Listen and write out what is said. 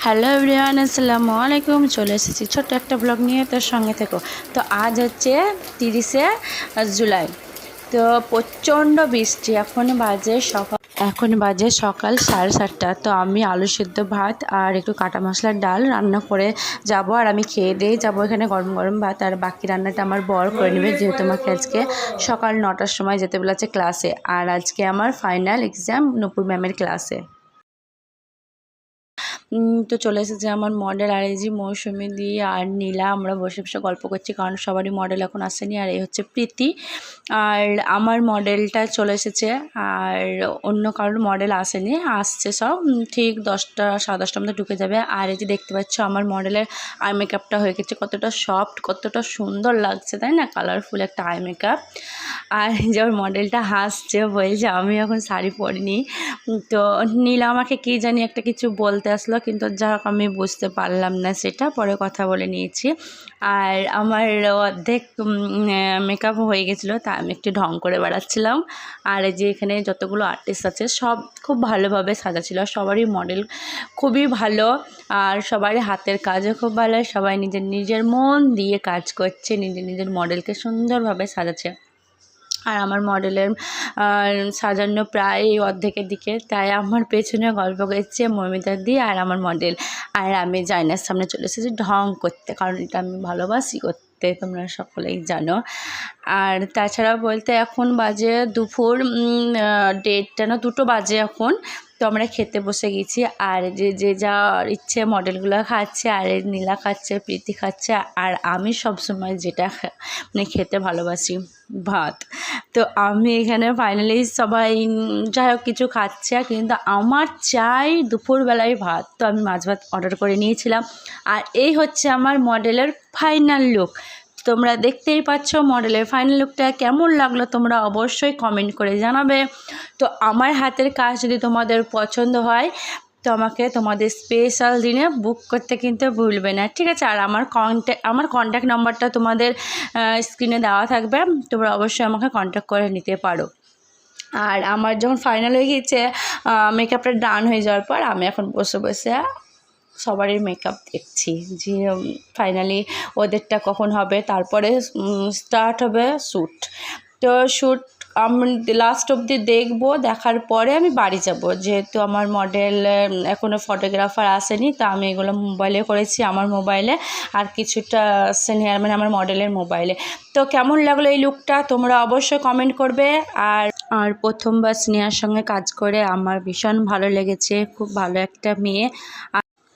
Hello everyone, আসসালামু আলাইকুম। চলে এসেছি ছোট্ট একটা ব্লগ নিয়ে, তোর সঙ্গে থেকো। তো আজ হচ্ছে 30শে জুলাই। তো প্রচণ্ড বৃষ্টি। এখন বাজে সকাল 7:30। তো আমি আলু সিদ্ধ ভাত আর একটু কাটা মশলার ডাল রান্না করে যাব, আর আমি খেয়ে দিয়ে যাবো। এখানে গরম গরম ভাত, আর বাকি রান্নাটা আমার বর করে নেবে, যেহেতু আমাকে আজকে সকাল 9টার সময় যেতে বলেছে ক্লাসে। আর আজকে আমার ফাইনাল এক্সাম নূপুর ম্যামের ক্লাসে। তো চলে এসেছে আমার মডেল, আর এই যে মৌসুমি দি আর নীলা, আমরা বসে বসে গল্প করছি, কারণ সবারই মডেল এখন আসেনি। আর এই হচ্ছে প্রীতি, আর আমার মডেলটা চলে এসেছে, আর অন্য কারোর মডেল আসেনি, আসছে সব ঠিক 10টা 10:30টার মধ্যে ঢুকে যাবে। আর এই যে দেখতে পাচ্ছ আমার মডেলের আই মেকআপটা হয়ে গেছে, কতটা সফট, কতটা সুন্দর লাগছে, তাই না? কালারফুল একটা আই মেকআপ। আর যে ওর মডেলটা হাসছে, বলছে আমি এখন শাড়ি পরিনি। তো নীলা আমাকে কী জানি একটা কিছু বলতে আসলো, কিন্তু যা হোক আমি বুঝতে পারলাম না, সেটা পরে কথা বলে নিয়েছি। আর আমার অর্ধেক মেকআপ হয়ে গেছিলো, তা আমি একটু ঢং করে বেড়াচ্ছিলাম। আর এই যে এখানে যতগুলো আর্টিস্ট আছে সব খুব ভালোভাবে সাজাচ্ছিল, সবারই মডেল খুবই ভালো, আর সবারই হাতের কাজও খুব ভালো। সবাই নিজের নিজের মন দিয়ে কাজ করছে, নিজের নিজের মডেলকে সুন্দরভাবে সাজাচ্ছে। আর আমার মডেলের সাজানো প্রায় অর্ধেকের দিকে, তাই আমার পেছনে গল্প করছে মৌমিতা দি আর আমার মডেল। আর আমি জায়নার সামনে চলে এসেছি ঢং করতে, কারণ এটা আমি ভালোবাসি করতে, তোমরা সকলেই জানো। আর তাছাড়া বলতে এখন বাজে দুপুর 1:30 না 2টো বাজে এখন। তো আমরা খেতে বসে গেছি, আর যে যা ইচ্ছে মডেলগুলো খাচ্ছে, আর নীলা খাচ্ছে, প্রীতি খাচ্ছে, আর আমি সবসময় যেটা মানে খেতে ভালোবাসি, ভাত। তো আমি এখানে ফাইনালি সবাই যাই হোক কিছু খাচ্ছে, কিন্তু আমার চাই দুপুরবেলায় ভাত। তো আমি মাছ ভাত অর্ডার করে নিয়েছিলাম। আর এই হচ্ছে আমার মডেলের ফাইনাল লুক। তোমরা দেখতেই পাচ্ছ মডেলের ফাইনাল লুকটা কেমন লাগলো, তোমরা অবশ্যই কমেন্ট করে জানাবে। তো আমার হাতের কাজ যদি তোমাদের পছন্দ হয়, তো আমাকে তোমাদের স্পেশাল দিনে বুক করতে কিন্তু ভুলবে না, ঠিক আছে? আর আমার কন্ট্যাক্ট নাম্বারটা তোমাদের স্ক্রিনে দেওয়া থাকবে, তোমরা অবশ্যই আমাকে কন্ট্যাক্ট করে নিতে পারো। আর আমার যখন ফাইনাল হয়ে গিয়েছে, মেকআপটা ডান হয়ে যাওয়ার পর আমি এখন বসে বসে সবারই মেকআপ দেখছি, যে ফাইনালি ওদেরটা কখন হবে। তারপরে স্টার্ট হবে শ্যুট। তো শ্যুট আমি লাস্ট অবধি দেখবো, দেখার পরে আমি বাড়ি যাব, যেহেতু আমার মডেল এখনও ফটোগ্রাফার আসেনি। তো আমি এগুলো মোবাইলে করেছি, আমার মোবাইলে, আর কিছুটা সিনিয়র মানে আমার মডেলের মোবাইলে। তো কেমন লাগলো এই লুকটা তোমরা অবশ্যই কমেন্ট করবে। আর প্রথমবার স্নেহার সঙ্গে কাজ করে আমার ভীষণ ভালো লেগেছে, খুব ভালো একটা মেয়ে।